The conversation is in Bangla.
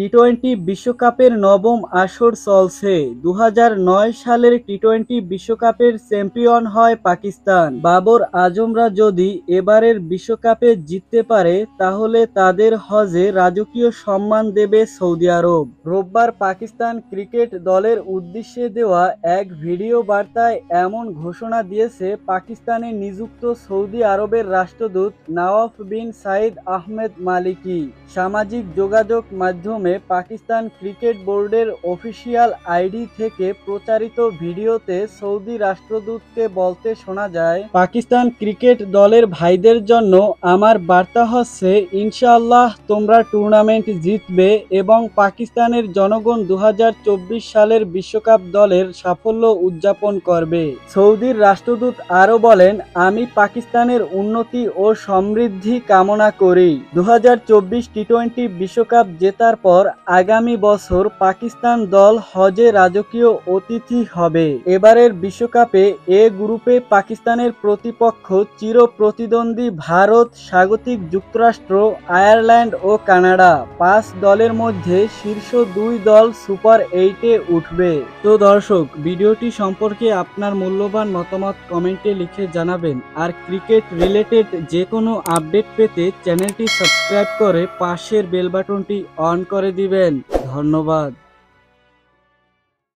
টি-টোয়েন্টি বিশ্বকাপের নবম আসর চলছে। 2009 সালের টি-টোয়েন্টি বিশ্বকাপের চ্যাম্পিয়ন হয় পাকিস্তান। বাবর আজমরা যদি এবারের বিশ্বকাপে জিততে পারে তাহলে তাদের হজে রাজকীয় সম্মান দেবে সৌদি আরব। রোববার পাকিস্তান ক্রিকেট দলের উদ্দেশ্যে দেওয়া এক ভিডিও বার্তায় এমন ঘোষণা দিয়েছে পাকিস্তানে নিযুক্ত সৌদি আরবের রাষ্ট্রদূত নওয়াফ বিন সাইদ আহমেদ মালিকি। সামাজিক যোগাযোগ মাধ্যমে পাকিস্তান ক্রিকেট বোর্ডের অফিসিয়াল আইডি থেকে প্রচারিত ভিডিওতে সৌদি রাষ্ট্রদূতকে বলতে শোনা যায়, পাকিস্তান ক্রিকেট দলের ভাইদের জন্য আমার বার্তা হচ্ছে, ইনশাআল্লাহ তোমরা টুর্নামেন্ট জিতবে এবং পাকিস্তানের জনগণ 2024 সালের বিশ্বকাপ দলের সাফল্য উদযাপন করবে। সৌদির রাষ্ট্রদূত আরও বলেন, আমি পাকিস্তানের উন্নতি ও সমৃদ্ধি কামনা করি। 2024 টি-টোয়েন্টি বিশ্বকাপ জেতার পর আগামী বছর পাকিস্তান দল হজে রাজকীয় অতিথি হবে। এবারের বিশ্বকাপে এ গ্রুপে পাকিস্তানের প্রতিপক্ষ চির প্রতিদ্বন্দ্বী ভারত, স্বাগতিক যুক্তরাষ্ট্র, আয়ারল্যান্ড ও কানাডা। 5 দলের মধ্যে শীর্ষ 2 দল সুপার 8-এ উঠবে। তো দর্শক, ভিডিওটি সম্পর্কে আপনার মূল্যবান মতামত কমেন্টে লিখে জানাবেন। আর ক্রিকেট রিলেটেড যে কোনো আপডেট পেতে চ্যানেলটি সাবস্ক্রাইব করে পাশের বেল বাটনটি অন করে দিবেন। ধন্যবাদ।